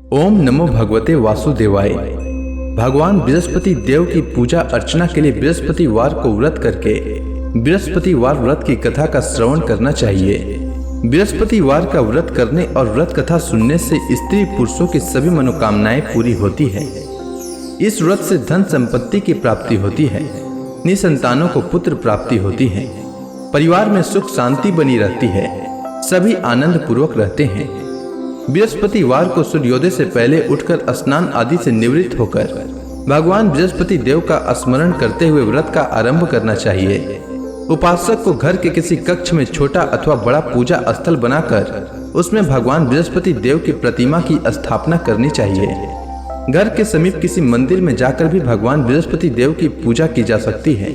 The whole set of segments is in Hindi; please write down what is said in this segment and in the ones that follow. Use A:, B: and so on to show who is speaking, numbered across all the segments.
A: ओम नमो भगवते वासुदेवाय। भगवान बृहस्पति देव की पूजा अर्चना के लिए बृहस्पतिवार को व्रत करके बृहस्पतिवार व्रत की कथा का श्रवण करना चाहिए। बृहस्पतिवार का व्रत करने और व्रत कथा सुनने से स्त्री पुरुषों की सभी मनोकामनाएं पूरी होती है। इस व्रत से धन संपत्ति की प्राप्ति होती है, निसंतानों को पुत्र प्राप्ति होती है, परिवार में सुख शांति बनी रहती है, सभी आनंद पूर्वक रहते हैं। बृहस्पतिवार को सूर्योदय से पहले उठकर स्नान आदि से निवृत्त होकर भगवान बृहस्पति देव का स्मरण करते हुए व्रत का आरंभ करना चाहिए। उपासक को घर के किसी कक्ष में छोटा अथवा बड़ा पूजा स्थल बनाकर उसमें भगवान बृहस्पति देव की प्रतिमा की स्थापना करनी चाहिए। घर के समीप किसी मंदिर में जाकर भी भगवान बृहस्पति देव की पूजा की जा सकती है।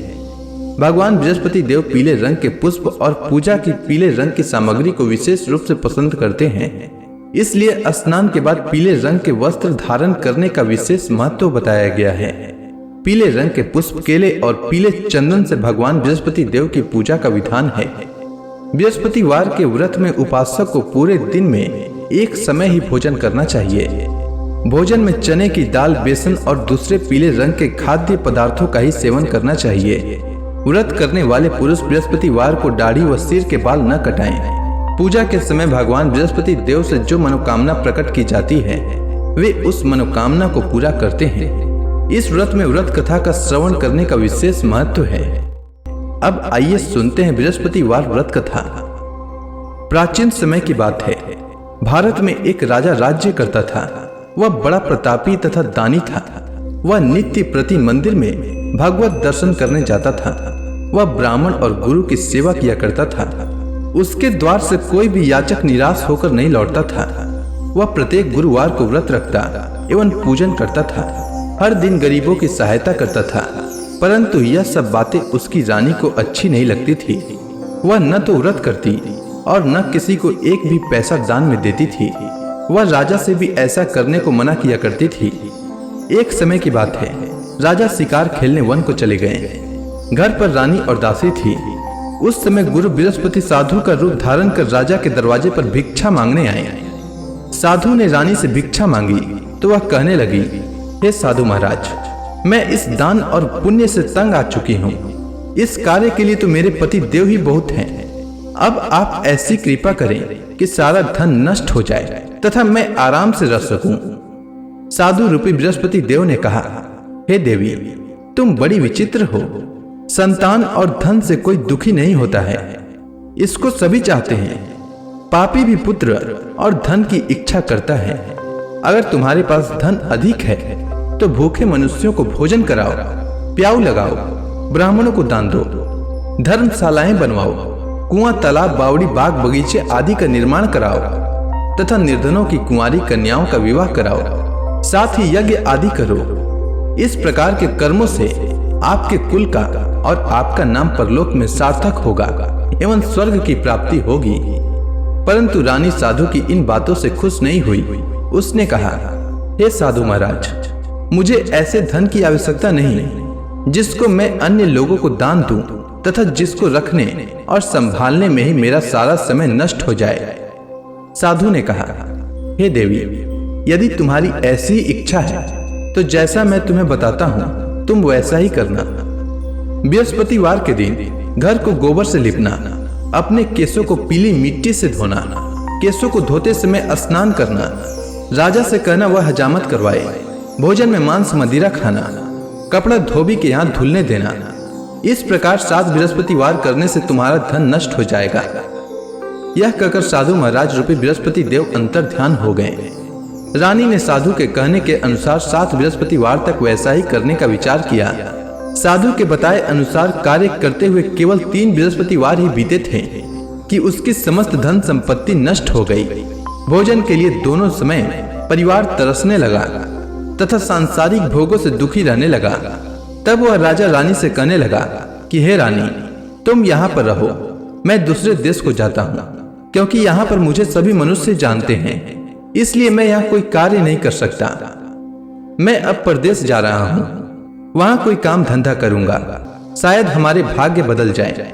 A: भगवान बृहस्पति देव पीले रंग के पुष्प और पूजा की पीले रंग की सामग्री को विशेष रूप से पसंद करते हैं, इसलिए स्नान के बाद पीले रंग के वस्त्र धारण करने का विशेष महत्व बताया गया है। पीले रंग के पुष्प, केले और पीले चंदन से भगवान बृहस्पति देव की पूजा का विधान है। बृहस्पतिवार के व्रत में उपासक को पूरे दिन में एक समय ही भोजन करना चाहिए। भोजन में चने की दाल, बेसन और दूसरे पीले रंग के खाद्य पदार्थों का ही सेवन करना चाहिए। व्रत करने वाले पुरुष बृहस्पतिवार को दाढ़ी व सिर के बाल न कटाएं। पूजा के समय भगवान बृहस्पति देव से जो मनोकामना प्रकट की जाती है वे उस मनोकामना को पूरा करते हैं। इस व्रत में व्रत कथा का श्रवण करने का विशेष महत्व है। अब आइए सुनते हैं बृहस्पतिवार व्रत कथा। प्राचीन समय की बात है। भारत में एक राजा राज्य करता था। वह बड़ा प्रतापी तथा दानी था। वह नित्य प्रति मंदिर में भगवत दर्शन करने जाता था। वह ब्राह्मण और गुरु की सेवा किया करता था। उसके द्वार से कोई भी याचक निराश होकर नहीं लौटता था। वह प्रत्येक गुरुवार को व्रत रखता एवं पूजन करता था। हर दिन गरीबों की सहायता करता था, परंतु यह सब बातें उसकी रानी को अच्छी नहीं लगती थी। वह न तो व्रत करती और न किसी को एक भी पैसा दान में देती थी। वह राजा से भी ऐसा करने को मना किया करती थी। एक समय की बात है, राजा शिकार खेलने वन को चले गए। घर पर रानी और दासी थी। उस समय गुरु बृहस्पति साधु का रूप धारण कर राजा के दरवाजे पर भिक्षा मांगने आए। साधु ने रानी से भिक्षा मांगी तो वह कहने लगी, हे साधु महाराज, मैं इस दान और पुण्य से तंग आ चुकी हूँ। इस कार्य के लिए तो मेरे पति देव ही बहुत हैं। अब आप ऐसी कृपा करें कि सारा धन नष्ट हो जाए तथा मैं आराम से रह सकूं। साधु रूपी बृहस्पति देव ने कहा, हे देवी, तुम बड़ी विचित्र हो। संतान और धन से कोई दुखी नहीं होता है, इसको सभी चाहते हैं। पापी भी पुत्र और धन की इच्छा करता है। अगर तुम्हारे पास धन अधिक है तो भूखे मनुष्यों को भोजन कराओ, प्याऊ लगाओ, ब्राह्मणों को दान दो, धर्मशालाएं बनवाओ, कुआं, तालाब, बावड़ी, बाग, बगीचे आदि का निर्माण कराओ तथा निर्धनों की कुंवारी कन्याओं का विवाह कराओ, साथ ही यज्ञ आदि करो। इस प्रकार के कर्मों से आपके कुल का और आपका नाम परलोक में सार्थक होगा एवं स्वर्ग की प्राप्ति होगी। परंतु रानी साधु की इन बातों से खुश नहीं हुई। उसने कहा, हे साधु महाराज, मुझे ऐसे धन की आवश्यकता नहीं जिसको मैं अन्य लोगों को दान दूं तथा जिसको रखने और संभालने में ही मेरा सारा समय नष्ट हो जाए। साधु ने कहा, हे देवी, यदि तुम्हारी ऐसी इच्छा है तो जैसा मैं तुम्हें बताता हूँ तुम वैसा ही करना। बृहस्पतिवार के दिन घर को गोबर से लिपना, अपने केसों को पीली मिट्टी से धोना, केसों को धोते समय स्नान करना, राजा से कहना वह हजामत करवाए, भोजन में मांस मदिरा खाना, कपड़ा धोबी के यहाँ धुलने देना। इस प्रकार 7 बृहस्पतिवार करने से तुम्हारा धन नष्ट हो जाएगा। यह कहकर साधु महाराज रूपी बृहस्पति देव अंतर ध्यान हो गए। रानी ने साधु के कहने के अनुसार 7 बृहस्पतिवार तक वैसा ही करने का विचार किया। साधु के बताए अनुसार कार्य करते हुए केवल 3 बृहस्पतिवार ही बीते थे कि उसकी समस्त धन संपत्ति नष्ट हो गई। भोजन के लिए दोनों समय परिवार तरसने लगा तथा सांसारिक भोगों से दुखी रहने लगा। तब वह राजा रानी से कहने लगा कि हे रानी, तुम यहाँ पर रहो, मैं दूसरे देश को जाता हूँ, क्योंकि यहाँ पर मुझे सभी मनुष्य जानते हैं, इसलिए मैं यहाँ कोई कार्य नहीं कर सकता। मैं अब परदेश जा रहा हूँ, वहां कोई काम धंधा करूंगा, शायद हमारे भाग्य बदल जाए।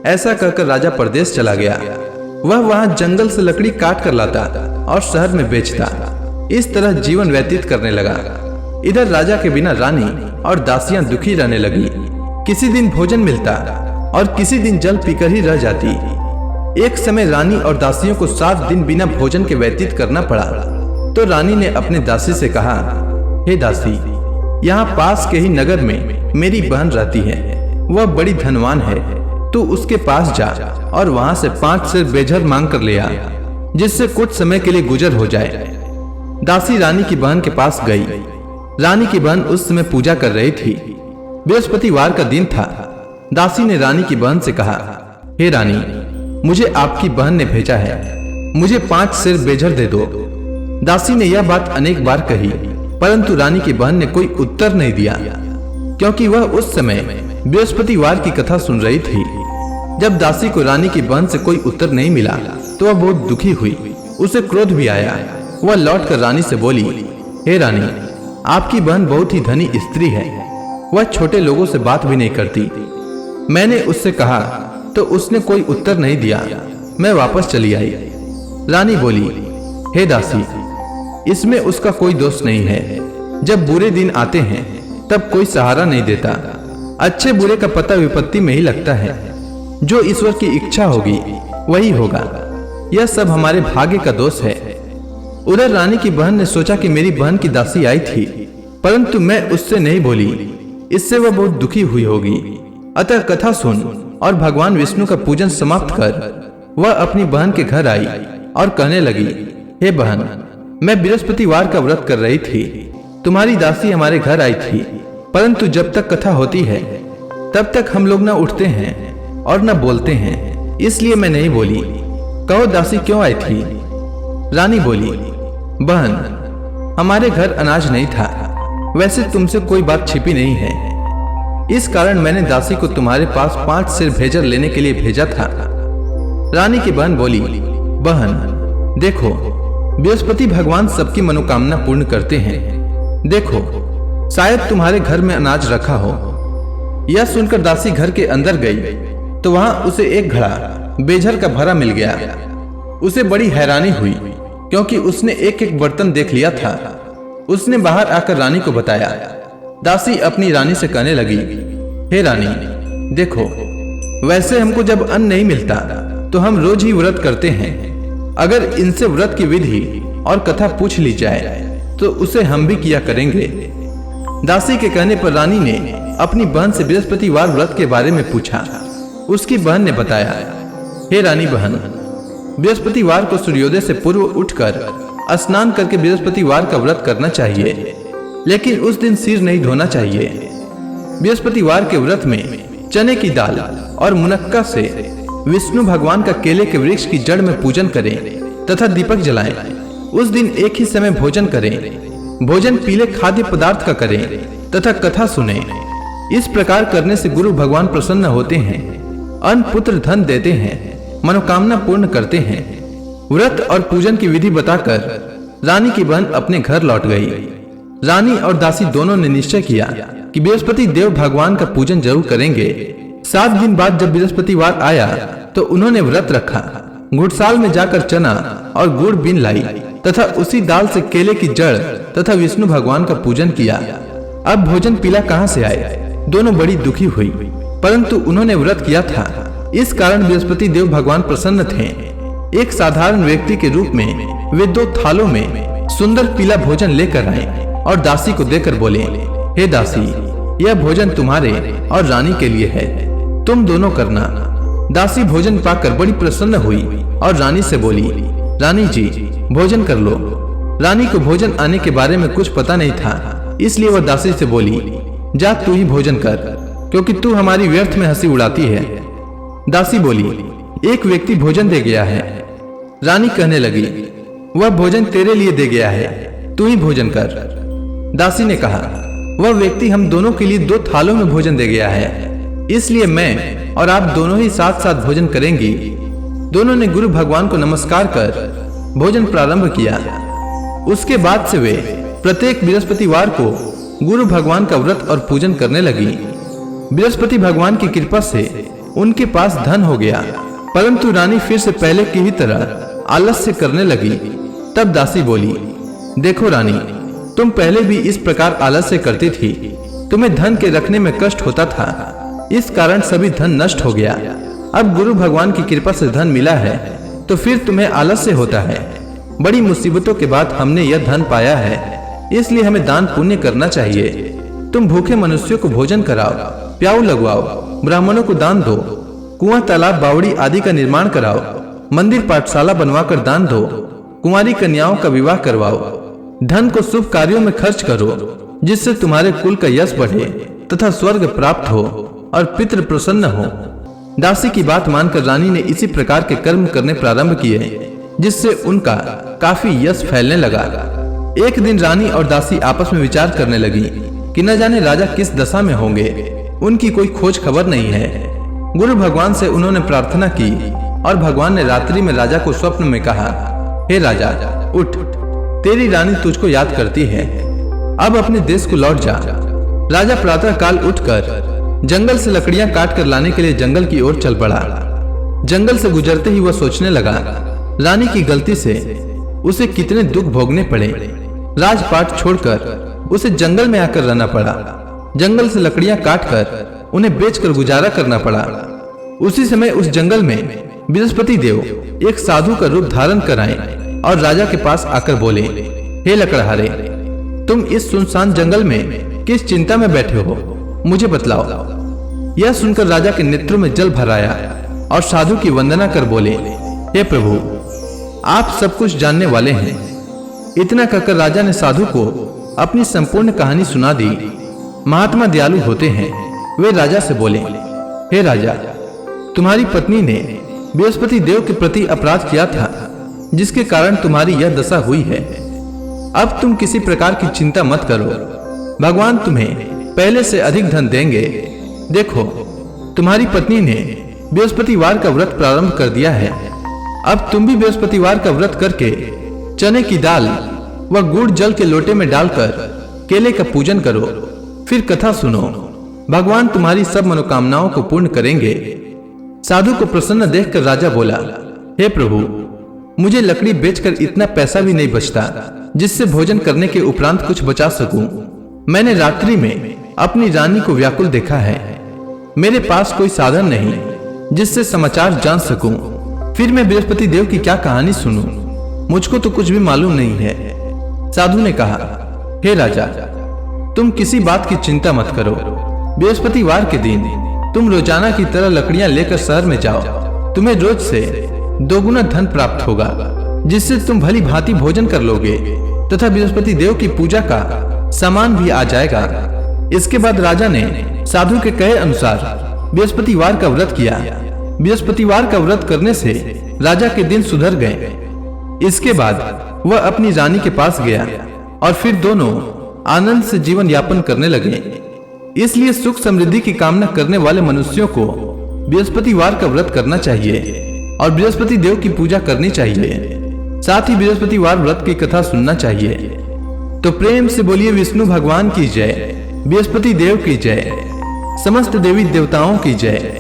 A: ऐसा कहकर राजा परदेश चला गया। वह वहां जंगल से लकड़ी काट कर लाता और शहर में बेचता। इस तरह जीवन व्यतीत करने लगा। इधर राजा के बिना रानी और दासियां दुखी रहने लगी। किसी दिन भोजन मिलता और किसी दिन जल पीकर ही रह जाती। एक समय रानी और दासियों को 7 दिन बिना भोजन के व्यतीत करना पड़ा। तो रानी ने अपने दासी से कहा, हे दासी, यहाँ पास के ही नगर में मेरी बहन रहती है, वह बड़ी धनवान है। तू उसके पास जा और वहां से 5 सेर बेझर मांग कर ले आ, जिससे कुछ समय के लिए गुजर हो जाए। दासी रानी की बहन के पास गई। रानी की बहन उस समय पूजा कर रही थी। बृहस्पतिवार का दिन था। दासी ने रानी की बहन से कहा, हे रानी, मुझे आपकी बहन ने भेजा है, मुझे 5 सेर बेझर दे दो। दासी ने यह बात अनेक बार कही, परंतु रानी की बहन ने कोई उत्तर नहीं दिया, क्योंकि वह उस समय बृहस्पतिवार की कथा सुन रही थी। जब दासी को रानी की बहन से कोई उत्तर नहीं मिला तो वह बहुत दुखी हुई। उसे क्रोध भी आया। वह लौटकर रानी से बोली, हे रानी, आपकी बहन बहुत ही धनी स्त्री है, वह छोटे लोगों से बात भी नहीं करती। मैंने उससे कहा तो उसने कोई उत्तर नहीं दिया। मैं वापस चली आई। रानी बोली, हे दासी, इसमें उसका कोई दोष नहीं है। जब बुरे दिन आते हैं तब कोई सहारा नहीं देता। अच्छे बुरे का पता विपत्ति में ही लगता है। जो ईश्वर की इच्छा होगी वही होगा। यह सब हमारे भाग्य का दोष है। उधर रानी की बहन ने सोचा कि मेरी बहन की दासी आई थी, परंतु मैं उससे नहीं बोली, इससे वह बहुत दुखी हुई होगी। अतः कथा सुन और भगवान विष्णु का पूजन समाप्त कर वह अपनी बहन के घर आई और कहने लगी, हे बहन, मैं बृहस्पतिवार का व्रत कर रही थी। तुम्हारी दासी हमारे घर आई थी, परंतु जब तक कथा होती है तब तक हम लोग न उठते हैं और न बोलते हैं, इसलिए मैं नहीं बोली। कहो दासी क्यों आई थी? रानी बोली, बहन, हमारे घर अनाज नहीं था। वैसे तुमसे कोई बात छिपी नहीं है, इस कारण मैंने दासी को तुम्हारे पास 5 सेर भेजर लेने के लिए भेजा था। रानी की बहन बोली, बहन देखो, बृहस्पति भगवान सबकी मनोकामना पूर्ण करते हैं। देखो, शायद तुम्हारे घर में अनाज रखा हो। यह सुनकर दासी घर के अंदर गई तो वहां उसे एक घड़ा बेझर का भरा मिल गया। उसे बड़ी हैरानी हुई, क्योंकि उसने एक एक बर्तन देख लिया था। उसने बाहर आकर रानी को बताया। दासी अपनी रानी से कहने लगी, हे रानी, देखो, वैसे हमको जब अन्न नहीं मिलता तो हम रोज ही व्रत करते हैं। अगर इनसे व्रत की विधि और कथा पूछ ली जाए तो उसे हम भी किया करेंगे। दासी के कहने पर रानी ने अपनी बहन से बृहस्पतिवार व्रत के बारे में पूछा। उसकी बहन ने बताया, हे रानी बहन, बृहस्पतिवार को सूर्योदय से पूर्व उठकर स्नान करके बृहस्पतिवार का व्रत करना चाहिए, लेकिन उस दिन सिर नहीं धोना चाहिए। बृहस्पतिवार के व्रत में चने की दाल और मुनक्का से विष्णु भगवान का केले के वृक्ष की जड़ में पूजन करें तथा दीपक जलाएं। उस दिन एक ही समय भोजन करें। भोजन पीले खाद्य पदार्थ का करें तथा कथा सुने। इस प्रकार करने से गुरु भगवान प्रसन्न होते हैं, अन्न पुत्र धन देते हैं, मनोकामना पूर्ण करते हैं। व्रत और पूजन की विधि बताकर रानी की बहन अपने घर लौट गई। रानी और दासी दोनों ने निश्चय किया कि बृहस्पति देव भगवान का पूजन जरूर करेंगे। 7 दिन बाद जब बृहस्पतिवार आया तो उन्होंने व्रत रखा। घुड़साल में जाकर चना और गुड़ बीन लाई तथा उसी दाल से केले की जड़ तथा विष्णु भगवान का पूजन किया। अब भोजन पीला कहाँ से आए? दोनों बड़ी दुखी हुई, परंतु उन्होंने व्रत किया था, इस कारण बृहस्पति देव भगवान प्रसन्न थे। एक साधारण व्यक्ति के रूप में वे 2 थालों में सुंदर पीला भोजन लेकर आए और दासी को देकर बोले, हे दासी, यह भोजन तुम्हारे और रानी के लिए है, तुम दोनों करना। दासी भोजन पाकर बड़ी प्रसन्न हुई और रानी से बोली, रानी जी, भोजन कर लो। रानी को भोजन आने के बारे में कुछ पता नहीं था, इसलिए वह दासी से बोली, जा तू ही भोजन कर, क्योंकि तू हमारी व्यर्थ में हंसी उड़ाती है। दासी बोली, एक व्यक्ति भोजन दे गया है। रानी कहने लगी, वह भोजन तेरे लिए दे गया है, तू ही भोजन कर। दासी ने कहा, वह व्यक्ति हम दोनों के लिए 2 थालों में भोजन दे गया है, इसलिए मैं और आप दोनों ही साथ साथ भोजन करेंगी। दोनों ने गुरु भगवान को नमस्कार कर भोजन प्रारंभ किया। उसके बाद से वे प्रत्येक बृहस्पतिवार को गुरु भगवान का व्रत और पूजन करने लगी। बृहस्पति भगवान की कृपा से उनके पास धन हो गया, परंतु रानी फिर से पहले की ही तरह आलस्य करने लगी। तब दासी बोली, देखो रानी, तुम पहले भी इस प्रकार आलस्य करती थी। तुम्हें धन के रखने में कष्ट होता था, इस कारण सभी धन नष्ट हो गया। अब गुरु भगवान की कृपा से धन मिला है तो फिर तुम्हें आलस्य होता है। बड़ी मुसीबतों के बाद हमने यह धन पाया है, इसलिए हमें दान पुण्य करना चाहिए। तुम भूखे मनुष्यों को भोजन कराओ, प्याऊ लगवाओ, ब्राह्मणों को दान दो, कुआं तालाब बावड़ी आदि का निर्माण कराओ, मंदिर पाठशाला बनवाकर दान दो, कुंवारी कन्याओं का विवाह करवाओ। धन को शुभ कार्यों में खर्च करो, जिससे तुम्हारे कुल का यश बढ़े तथा स्वर्ग प्राप्त हो और पितृ प्रसन्न हो। दासी की बात मानकर रानी ने इसी प्रकार के कर्म करने प्रारंभ किए, जिससे उनका काफी यश फैलने लगा। एक दिन रानी और दासी आपस में विचार करने लगी कि न जाने राजा किस दशा में होंगे, उनकी कोई खोज खबर नहीं है। गुरु भगवान से उन्होंने प्रार्थना की और भगवान ने रात्रि में राजा को स्वप्न में कहा, हे राजा उठ, तेरी रानी तुझको याद करती है, अब अपने देश को लौट जा। राजा प्रातः काल उठकर जंगल से लकड़ियां काट कर लाने के लिए जंगल की ओर चल पड़ा। जंगल से गुजरते ही वह सोचने लगा, रानी की गलती से उसे कितने दुख भोगने पड़े। राजपाट छोड़कर उसे जंगल में आकर रहना पड़ा। जंगल से लकड़ियां काटकर उन्हें बेचकर गुजारा करना पड़ा। उसी समय उस जंगल में बृहस्पति देव एक साधु का रूप धारण कर आए और राजा के पास आकर बोले, हे लकड़हारे, तुम इस सुनसान जंगल में किस चिंता में बैठे हो, मुझे बतलाओ। यह सुनकर राजा के नेत्रों में जल भर आया और साधु की वंदना कर बोले, हे प्रभु, आप सब कुछ जानने वाले हैं। इतना कहकर राजा ने साधु को अपनी संपूर्ण कहानी सुना दी। महात्मा दयालु होते हैं। वे राजा से बोले, हे राजा, तुम्हारी पत्नी ने बृहस्पति देव के प्रति अपराध किया था, जिसके कारण तुम्हारी यह दशा हुई है। अब तुम किसी प्रकार की चिंता मत करो, भगवान तुम्हें पहले से अधिक धन देंगे। देखो, तुम्हारी पत्नी ने बृहस्पतिवार का व्रत प्रारंभ कर दिया है। अब तुम भी बृहस्पतिवार का व्रत करके चने की दाल व गुड़ जल के लोटे में डालकर केले का पूजन करो, फिर कथा सुनो। भगवान तुम्हारी सब मनोकामनाओं को पूर्ण करेंगे। साधु को प्रसन्न देखकर राजा बोला, हे प्रभु, मुझे लकड़ी बेचकर इतना पैसा भी नहीं बचता जिससे भोजन करने के उपरांत कुछ बचा सकूं। मैंने रात्रि में अपनी रानी को व्याकुल देखा है। मेरे पास कोई साधन नहीं जिससे समाचार जान सकूं। फिर मैं बृहस्पति देव की क्या कहानी सुनूं? मुझको तो कुछ भी मालूम नहीं है। साधु ने कहा, हे राजा, तुम किसी बात की चिंता मत करो। बृहस्पतिवार के दिन तुम रोजाना की तरह लकड़ियां लेकर शहर में जाओ। तुम्हें रोज से दोगुना धन प्राप्त होगा, जिससे तुम भली भांति भोजन कर लोगे तथा बृहस्पति देव की पूजा का सामान भी आ जाएगा। इसके बाद राजा ने साधु के कहे अनुसार बृहस्पतिवार का व्रत किया। बृहस्पतिवार का व्रत करने से राजा के दिन सुधर गए। इसके बाद वह अपनी रानी के पास गया और फिर दोनों आनंद से जीवन यापन करने लगे। इसलिए सुख समृद्धि की कामना करने वाले मनुष्यों को बृहस्पतिवार का व्रत करना चाहिए और बृहस्पति देव की पूजा करनी चाहिए। साथ ही बृहस्पतिवार व्रत की कथा सुनना चाहिए। तो प्रेम से बोलिए विष्णु भगवान की जय, बृहस्पति देव की जय, समस्त देवी देवताओं की जय।